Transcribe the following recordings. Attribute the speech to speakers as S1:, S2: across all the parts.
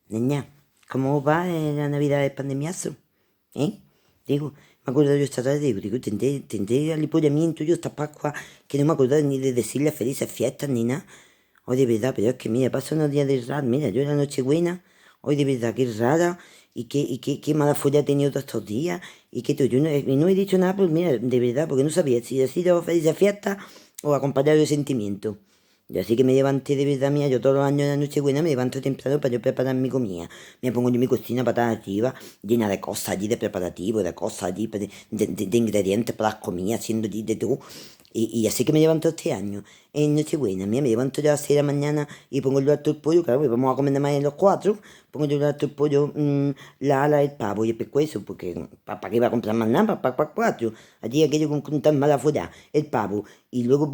S1: Niña, ¿cómo va la Navidad de pandemiazo? ¿Eh? Digo, me acuerdo yo esta tarde, digo, tendré alipollamiento yo esta Pascua, que no me acuerdo ni de decirle felices fiestas ni nada. Hoy de verdad, pero es que mira, pasan unos días de raro, mira, yo la Nochebuena, hoy de verdad, qué rara, qué mala folla he tenido todos estos días, y que todo, yo no, y no he dicho nada, pues mira, de verdad, porque no sabía si ha sido felices fiestas o acompañado de sentimiento. Y así que me levanté de verdad mía, yo todos los años de la Nochebuena me levanto temprano para yo preparar mi comida. Me pongo yo en mi cocina patada arriba, llena de cosas allí, de preparativos, de cosas allí, de ingredientes para las comidas, haciendo allí de todo. Y así que me levanto este año, en Nochebuena, mira, me levanto yo a las 6 de la mañana y pongo el alto el pollo, claro, pues vamos a comer nada más en los cuatro, pongo yo el alto el pollo, la ala, el pavo y el pescuezo, porque ¿para qué iba a comprar más nada? Para cuatro. Allí aquello con tan mala fuera, el pavo. Y luego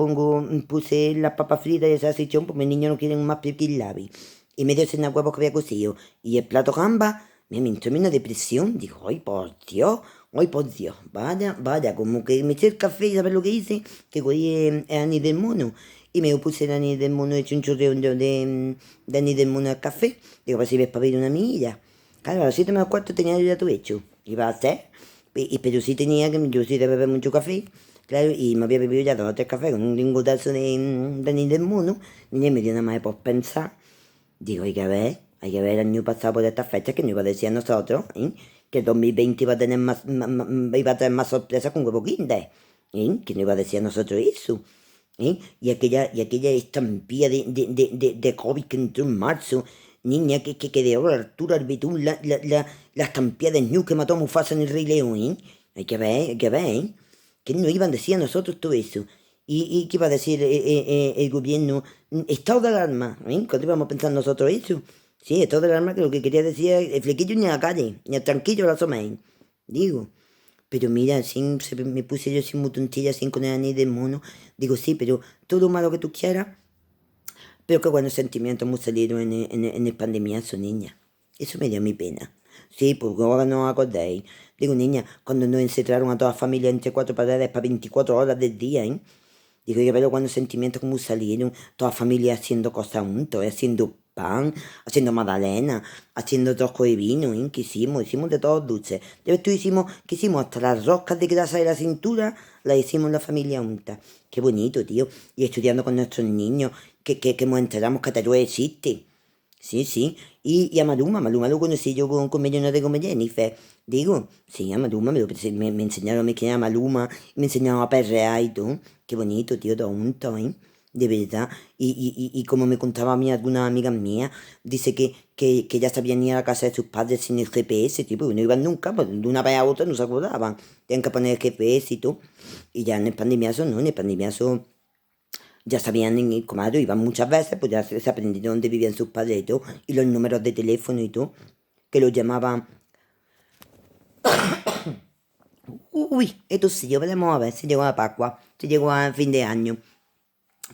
S1: puse las papas fritas y esa salchichón, porque mis niños no quieren más piquilabi. Y medio cena huevos que había cocido. Y el plato gamba, me entró una depresión. Digo, ay por Dios, vaya, como que me eché el café y ¿sabes lo que hice? Que cogí el anís del mono. Y me puse el anís del mono, hecho un chorreo de anís del mono al café. Digo, para si ves para pedir una milla. Claro, a las 7 menos cuarto tenía yo ya todo hecho. Iba a hacer. Pero sí tenía que, yo sí de beber mucho café. Claro, y me había bebido ya 2 o 3 cafés con un lingotazo de anís del mono. Y me dio nada más de pensar. Digo, hay que ver el año pasado por estas fechas que nos iba a decir a nosotros, ¿eh? Que el 2020 iba a tener iba a tener más sorpresas con huevo Kinder, ¿eh? Que nos iba a decir a nosotros eso, ¿eh? Y aquella estampilla de COVID que entró en marzo, niña, que de ahora Arturo Arbitún, la estampilla de Ñu que mató a Mufasa en el Rey León, ¿eh? Hay que ver, ¿eh? Que nos iban a decir a nosotros todo eso. ¿Y qué iba a decir el gobierno? Estado de alarma, ¿eh? ¿Cuándo íbamos a pensar nosotros eso? Sí, estado de alarma que lo que quería decir es el flequillo ni a la calle, ni al tranquillo la asoméis. Digo, pero mira, me puse yo así muy tontilla, sin con el anís del mono. Digo, sí, pero todo malo que tú quieras, pero qué buenos sentimientos hemos salido en el pandemiazo, niña. Eso me dio mi pena. Sí, porque ahora no os acordáis. Digo, niña, cuando nos encerraron a toda la familia entre cuatro paredes para 24 horas del día, ¿eh? Digo, ya veo cuando sentimientos como salieron, toda familia haciendo cosas juntos, haciendo pan, haciendo magdalena, haciendo trosco de vino, ¿eh? ¿Qué hicimos? Hicimos de todos dulces. De esto hicimos, ¿qué hicimos? Hasta las roscas de grasa de la cintura las hicimos la familia junta. Qué bonito, tío. Y estudiando con nuestros niños, que nos enteramos que Teruel existe. Sí, sí. Y a Maluma lo conocí yo con Millones de Come Jennifer. Digo, sí, a Maluma me enseñaron a mí que era Maluma, me enseñaron a perrear y todo. Qué bonito, tío, todo junto, ¿eh? De verdad. Y como me contaba a mí algunas amigas mías, dice que ya sabían ir a la casa de sus padres sin el GPS, tipo, que no iban nunca, pues de una vez a otra no se acordaban. Tenían que poner el GPS y todo. Y ya en el pandemiazo, no, en el pandemiazo ya sabían en el comadre, iban muchas veces, pues ya se aprendieron dónde vivían sus padres y todo, y los números de teléfono y todo, que los llamaban. Uy, esto sí, yo veremos a ver si llegó a Pascua, si llegó a fin de año.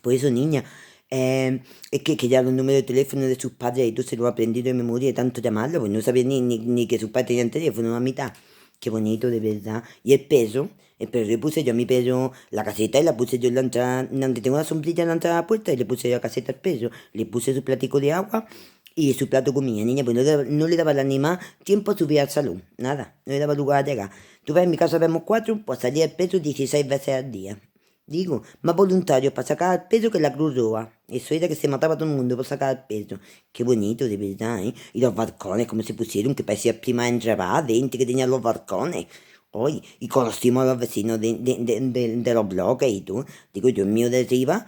S1: Pues eso, niña, es que ya los números de teléfono de sus padres y todo se lo ha aprendido de memoria de tanto llamarlo, pues no sabía ni que sus padres tenían teléfono a mitad. Qué bonito, de verdad. Y el perro, le puse yo a mi perro la caseta y la puse yo en la entrada, donde tengo la sombrilla en la entrada de la puerta, y le puse yo la caseta al perro. Le puse su platico de agua y su plato comía, niña, pues no le daba al animal tiempo a subir al salón, nada, no le daba lugar a llegar. Tú ves, en mi casa vemos cuatro, pues salía el perro 16 veces al día. Digo, más voluntarios para sacar al perro que la Cruz Roja. Eso era que se mataba a todo el mundo por sacar al perro. Qué bonito, de verdad, ¿eh? Y los balcones, como se pusieron, que parecía prima enrabada, gente que tenía los balcones. Hoy, y conocimos a los vecinos de los bloques y tú. Digo, yo, el mío de arriba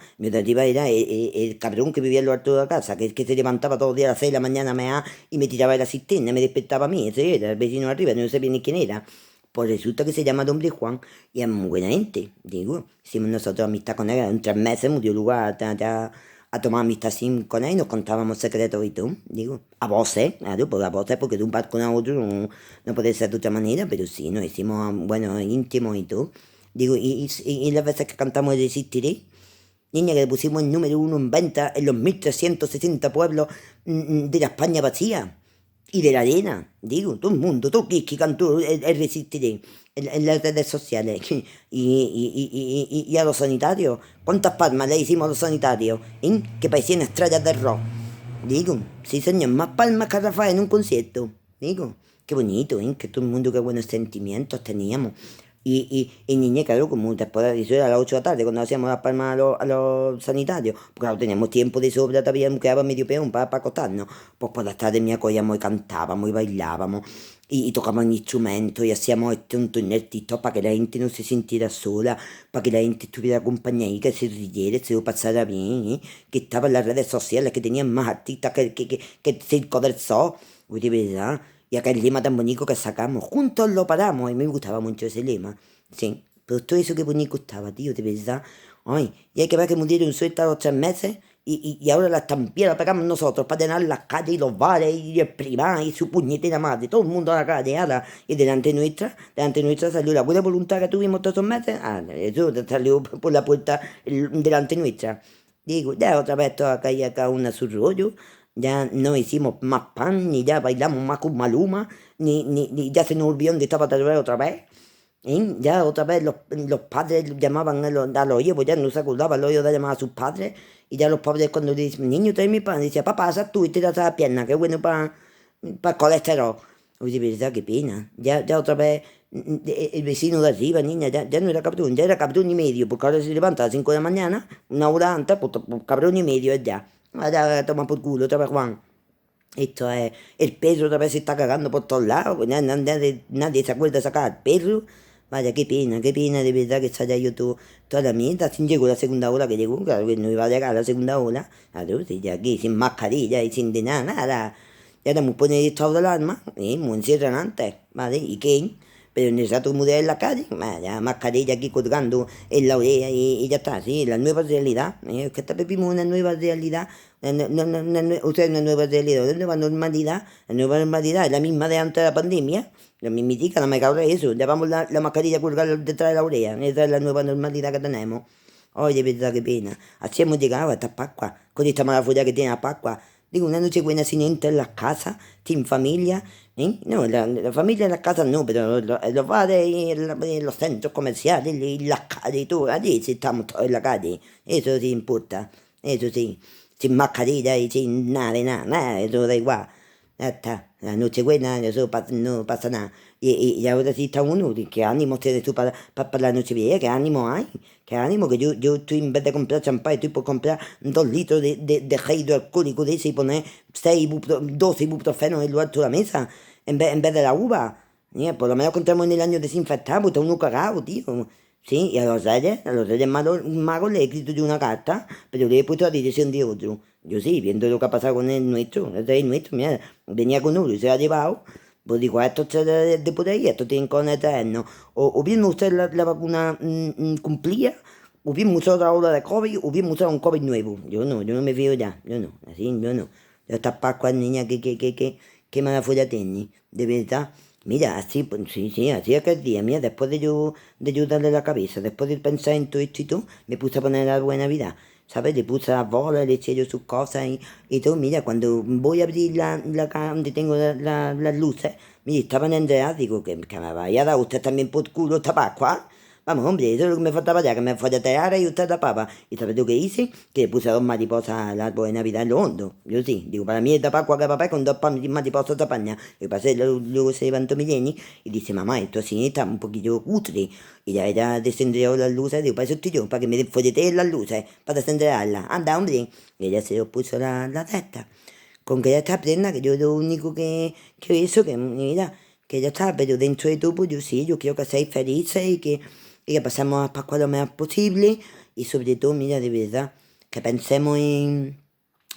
S1: era el cabrón que vivía en lo alto de la casa, que se levantaba todos los días a las 6 de la mañana y me tiraba de la cisterna, me despertaba a mí, ese era el vecino de arriba, no sabía ni quién era. Pues resulta que se llama Don Juan y es muy buena gente, digo. Hicimos nosotros amistad con él, en 3 meses me dio lugar a tomar amistad así con él y nos contábamos secretos y todo, digo. A voces, claro, pues a voces, porque de un barco a otro no puede ser de otra manera, pero sí, nos hicimos, bueno, íntimos y todo. Digo, y las veces que cantamos el Resistiré, niña, que le pusimos el número uno en venta en los 1360 pueblos de la España vacía y de la arena, digo, todo el mundo, todo que cantó el Resistiré en las redes sociales y a los sanitarios, ¿cuántas palmas le hicimos a los sanitarios? ¿Eh? Que parecían estrellas de rock. Digo, sí señor, más palmas que Rafael en un concierto. Digo, qué bonito, ¿eh? Que todo el mundo, qué buenos sentimientos teníamos. Y niña, claro, como después de eso era a las 8 de la tarde, cuando hacíamos las palmas a los sanitarios, porque claro, teníamos tiempo de sobra, todavía me quedaba medio peón para acostarnos. Pues por las tardes me acogíamos y cantábamos y bailábamos y tocábamos instrumentos y hacíamos un torneo para que la gente no se sintiera sola, para que la gente estuviera acompañada y que se riera, se lo pasara bien, ¿eh? Que estaban las redes sociales, que tenían más artistas que el Circo del Sol, uy, de verdad. Y aquel lema tan bonito que sacamos, juntos lo paramos, y me gustaba mucho ese lema, sí. Pero todo eso que bonito estaba, tío, de verdad. Ay, y hay que ver que murieron sueltas a los 3 meses y ahora la estampilla la pegamos nosotros para llenar las calles y los bares y el primar y su puñetera madre, todo el mundo a la calle, ahora. Y delante nuestra salió la buena voluntad que tuvimos todos esos meses, eso salió por la puerta delante nuestra. Digo, ya otra vez toda calle acá una a su rollo, ya no hicimos más pan, ni ya bailamos más con Maluma, ni ya se nos olvidó dónde estaba otra vez. Ya otra vez los padres llamaban a los hijos, pues ya no se acordaban los hijos de llamar a sus padres, y ya los padres cuando le dicen, niño, trae mi pan, decía, papá, haz tú y tiras a la pierna, que es bueno para el colesterol. Oye, de verdad, qué pena. Ya otra vez el vecino de arriba, niña, ya no era cabrón, ya era cabrón y medio, porque ahora se levanta a las 5 de la mañana, una hora antes, pues cabrón y medio es ya. Ya toma por culo otra vez, Juan. Esto es, el perro otra vez se está cagando por todos lados, pues nadie se acuerda de sacar al perro. Vaya, qué pena de verdad que se haya ido toda la mierda. Así llegó la segunda ola que llegó, claro que no iba a llegar la segunda ola. Claro, sí, ya aquí sin mascarilla y sin de nada. Ya te hemos ponido estado de alarma, muy encierran antes, ¿vale? ¿Y qué? Pero en el rato mudé en la calle, vaya, mascarilla aquí colgando en la oreja y ya está, sí, la nueva realidad. Es que esta vivimos una nueva realidad, una nueva realidad, una nueva normalidad. La nueva normalidad es la misma de antes de la pandemia, la mismitica, no me cago en eso. Llevamos la mascarilla colgada detrás de la oreja, esa es la nueva normalidad que tenemos. Ay, de verdad, qué pena. Así hemos llegado a estas Pascuas, con esta mala furia que tiene la Pascua. Digo, una noche buena sin entrar en las casas, sin familia. ¿Eh? No, la familia en las casas no, pero en los bares y en los centros comerciales y las calles y todo, allí sí estamos todos en la calle. Eso sí importa, eso sí. Sin mascarilla y sin nada de nada, eso da igual. Ya está, la noche buena, eso no pasa nada. Y ahora sí está uno, ¿qué ánimo tienes tú para la noche vieja? ¿Qué ánimo hay? ¿Qué ánimo? Que yo estoy, en vez de comprar champán, estoy por comprar 2 litros de gel hidroalcohólico de ese y poner 12 ibuprofenos en lo alto de la mesa, en vez de la uva. Mira, por lo menos contamos en el año desinfectado, pues está uno cagado, tío. Sí, y a los reyes magos le he escrito yo una carta, pero le he puesto a dirección de otro. Yo sí, viendo lo que ha pasado con el rey nuestro, mira, venía con uno y se ha llevado, pues digo, a estos tres de por ahí, estos tienen con eterno. O bien usted la vacuna cumplía, o bien usó otra ola de COVID, o bien usó un COVID nuevo. Yo no me fío ya, yo no, así, yo no. Estas Pascuas, niña, qué mala fuera tiene, de verdad. Mira, así, pues sí, sí, así aquel día, mira, después de yo darle la cabeza, después de pensar en todo esto y todo, me puse a poner la buena vida, ¿sabes? Le puse las bolas, le eché yo sus cosas y todo. Mira, cuando voy a abrir donde tengo las luces, mira, estaban enredadas, digo, que me vaya a dar usted también por culo esta Pascua. Vamos, hombre, eso es lo que me faltaba ya, que me folleteara y usted tapaba. ¿Y sabes lo que hice? Que le puse 2 mariposas al árbol de Navidad en lo hondo. Yo sí, digo, para mí esta Pascua que papá con 2 mariposas tapañas. Y pasé, luego se levantó Mileni y dice, mamá, esto así está un poquillo cutre. Y ya ella descendió las luces, digo, para eso estoy yo, para que me folleteen las luces, para descenderlas. Anda, hombre. Y ella se lo puso la testa. Con que ella está prenda, que yo lo único que hizo, que mira, que ella está, pero dentro de todo, pues yo sí, yo quiero que seáis felices y que pasemos a Pascua lo mejor posible. Y sobre todo, mira, que pensemos en,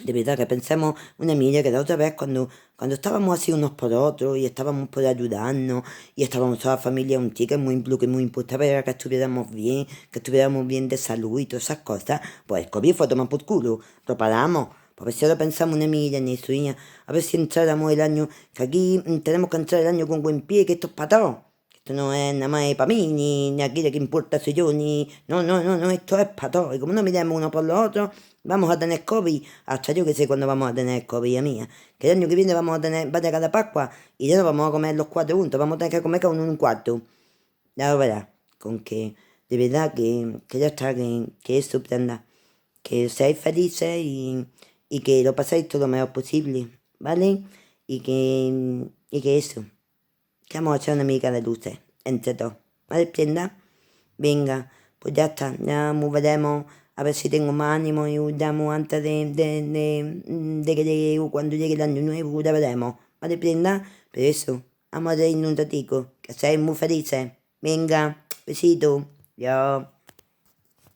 S1: de verdad, que pensemos una milla que la otra vez cuando estábamos así unos por otros y estábamos por ayudarnos y estábamos toda la familia, un chico lo que muy importaba era que estuviéramos bien de salud y todas esas cosas, pues el COVID fue a tomar por culo, lo paramos. Pues a ver si ahora pensamos una milla en eso, niña. A ver si entráramos el año, que aquí tenemos que entrar el año con buen pie, que esto es para todos. Esto no es nada más para mí, ni aquí de que importa soy yo, ni... No, no, no, no, esto es para todos. Y como no miremos uno por los otros, vamos a tener COVID. Hasta yo que sé cuándo vamos a tener COVID, mía. Que el año que viene vamos a tener, va a llegar la Pascua y ya no vamos a comer los 4 juntos, vamos a tener que comer cada uno un cuarto. Ya lo verás, con que de verdad que ya está, que eso, prenda. Que seáis felices y que lo paséis todo lo mejor posible, ¿vale? Y que eso, que vamos a echar una mica de luces entre todos, ¿vale, Prenda? Venga, pues ya está, ya nos veremos, a ver si tengo más ánimo y os llamo antes de que llegue, cuando llegue el año nuevo, ya veremos, ¿vale, Prenda? Pero eso, vamos a reírnos un ratico, que seáis muy felices. Venga, besito, ya.